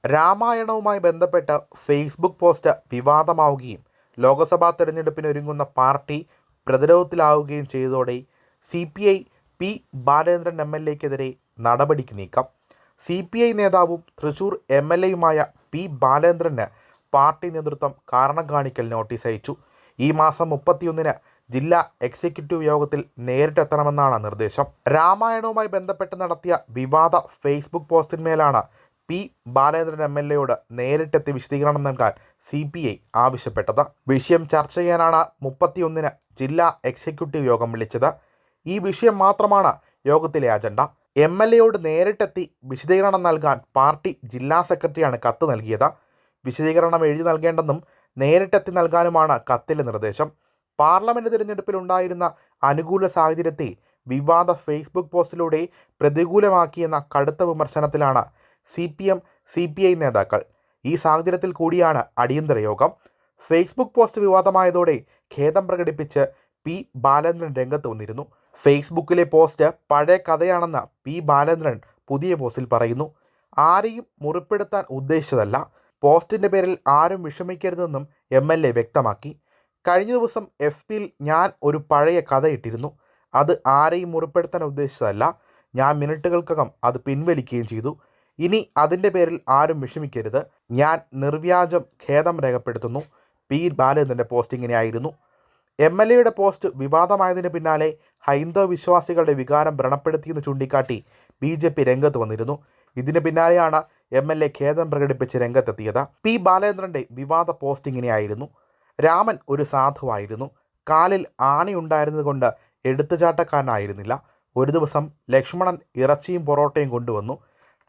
രാമായണവുമായി ബന്ധപ്പെട്ട് Facebook post വിവാദമാവുകയും Lok Sabha തെരഞ്ഞെടുപ്പിനൊരുങ്ങുന്ന party പ്രതിരോധത്തിലാവുകയും ചെയ്തതോടെ CPI P Balendran MLA-ക്കെതിരെ നടപടിക്ക് നീക്കം. CPI നേതാവും തൃശൂർ MLA-യുമായ പി ബാലേന്ദ്രന് പാർട്ടി നേതൃത്വം കാരണം കാണിക്കൽ നോട്ടീസ് അയച്ചു. ഈ മാസം 31-ന് ജില്ലാ എക്സിക്യൂട്ടീവ് യോഗത്തിൽ നേരിട്ടെത്തണമെന്നാണ് നിർദ്ദേശം. രാമായണവുമായി ബന്ധപ്പെട്ട് നടത്തിയ വിവാദ ഫേസ്ബുക്ക് പോസ്റ്റിന്മേലാണ് പി ബാലേന്ദ്രൻ MLA-യോട് നേരിട്ടെത്തി വിശദീകരണം നൽകാൻ CPI ആവശ്യപ്പെട്ടത്. വിഷയം ചർച്ച ചെയ്യാനാണ് 31-ന് ജില്ലാ എക്സിക്യൂട്ടീവ് യോഗം വിളിച്ചത്. ഈ വിഷയം മാത്രമാണ് യോഗത്തിലെ അജണ്ട. MLA-യോട് നേരിട്ടെത്തി വിശദീകരണം നൽകാൻ പാർട്ടി ജില്ലാ സെക്രട്ടറിയാണ് കത്ത് നൽകിയത്. വിശദീകരണം എഴുതി നൽകേണ്ടെന്നും നേരിട്ടെത്തി നൽകാനുമാണ് കത്തിലെ നിർദ്ദേശം. പാർലമെന്റ് തിരഞ്ഞെടുപ്പിലുണ്ടായിരുന്ന അനുകൂല സാഹചര്യത്തെ വിവാദ ഫേസ്ബുക്ക് പോസ്റ്റിലൂടെ പ്രതികൂലമാക്കിയെന്ന കടുത്ത വിമർശനത്തിലാണ് CPI നേതാക്കൾ. ഈ സാഹചര്യത്തിൽ കൂടിയാണ് അടിയന്തര യോഗം. ഫേസ്ബുക്ക് പോസ്റ്റ് വിവാദമായതോടെ ഖേദം പ്രകടിപ്പിച്ച് പി ബാലേന്ദ്രൻ രംഗത്ത് വന്നിരുന്നു. ഫേസ്ബുക്കിലെ പോസ്റ്റ് പഴയ കഥയാണെന്ന് പി ബാലേന്ദ്രൻ പുതിയ പോസ്റ്റിൽ പറയുന്നു. ആരെയും മുറിപ്പെടുത്താൻ ഉദ്ദേശിച്ചതല്ല. പോസ്റ്റിൻ്റെ പേരിൽ ആരും വിഷമിക്കരുതെന്നും MLA വ്യക്തമാക്കി. കഴിഞ്ഞ ദിവസം FBയിൽ ഞാൻ ഒരു പഴയ കഥ ഇട്ടിരുന്നു. അത് ആരെയും മുറിപ്പെടുത്താൻ ഉദ്ദേശിച്ചതല്ല. ഞാൻ മിനിറ്റുകൾക്കകം അത് പിൻവലിക്കുകയും ചെയ്തു. ഇനി അതിൻ്റെ പേരിൽ ആരും വിഷമിക്കരുത്. ഞാൻ നിർവ്യാജം ഖേദം രേഖപ്പെടുത്തുന്നു. പി ബാലേന്ദ്രൻ്റെ പോസ്റ്റ് ഇങ്ങനെയായിരുന്നു. MLA-യുടെ പോസ്റ്റ് വിവാദമായതിന് പിന്നാലെ ഹൈന്ദവ വിശ്വാസികളുടെ വികാരം വ്രണപ്പെടുത്തിയെന്ന് ചൂണ്ടിക്കാട്ടി BJP രംഗത്ത് വന്നിരുന്നു. ഇതിന് പിന്നാലെയാണ് MLA ഖേദം പ്രകടിപ്പിച്ച് രംഗത്തെത്തിയത്. പി ബാലേന്ദ്രൻ്റെ വിവാദ പോസ്റ്റ് ഇങ്ങനെയായിരുന്നു. രാമൻ ഒരു സാധുവായിരുന്നു. കാലിൽ ആണിയുണ്ടായിരുന്നതുകൊണ്ട് എടുത്തുചാട്ടക്കാരനായിരുന്നില്ല. ഒരു ദിവസം ലക്ഷ്മണൻ ഇറച്ചിയും പൊറോട്ടയും കൊണ്ടുവന്നു.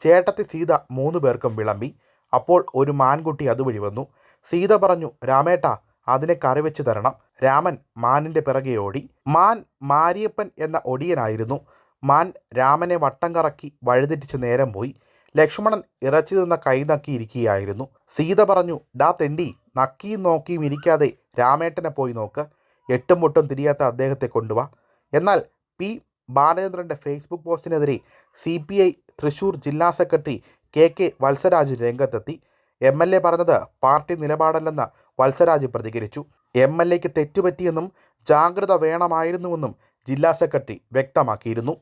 ചേട്ടത്തി സീത 3 പേർക്കും വിളമ്പി. അപ്പോൾ ഒരു മാൻകുട്ടി അതുവഴി വന്നു. സീത പറഞ്ഞു, രാമേട്ടാ, അതിനെ കറി വെച്ച് തരണം. രാമൻ മാനിൻ്റെ പിറകെ ഓടി. മാൻ മാരിയപ്പൻ എന്ന ഒടിയനായിരുന്നു. മാൻ രാമനെ വട്ടം കറക്കി വഴിതെറ്റിച്ച് നേരം പോയി. ലക്ഷ്മണൻ ഇറച്ചി തിന്ന കൈ നക്കിയിരിക്കുകയായിരുന്നു. സീത പറഞ്ഞു, ഡാ തെണ്ടി, നക്കിയും നോക്കിയും ഇരിക്കാതെ രാമേട്ടനെ പോയി നോക്ക്. എട്ടും പൊട്ടും തിരിയാത്ത അദ്ദേഹത്തെ കൊണ്ടുവാ. എന്നാൽ പി ബാലേന്ദ്രൻ്റെ ഫേസ്ബുക്ക് പോസ്റ്റിനെതിരെ CPI തൃശൂർ ജില്ലാ സെക്രട്ടറി KK വത്സരാജ് രംഗത്തെത്തി. MLA പറഞ്ഞത് പാർട്ടി നിലപാടല്ലെന്ന് വത്സരാജ് പ്രതികരിച്ചു. MLA-ക്ക് തെറ്റുപറ്റിയെന്നും ജാഗ്രത വേണമായിരുന്നുവെന്നും ജില്ലാ സെക്രട്ടറി വ്യക്തമാക്കിയിരുന്നു.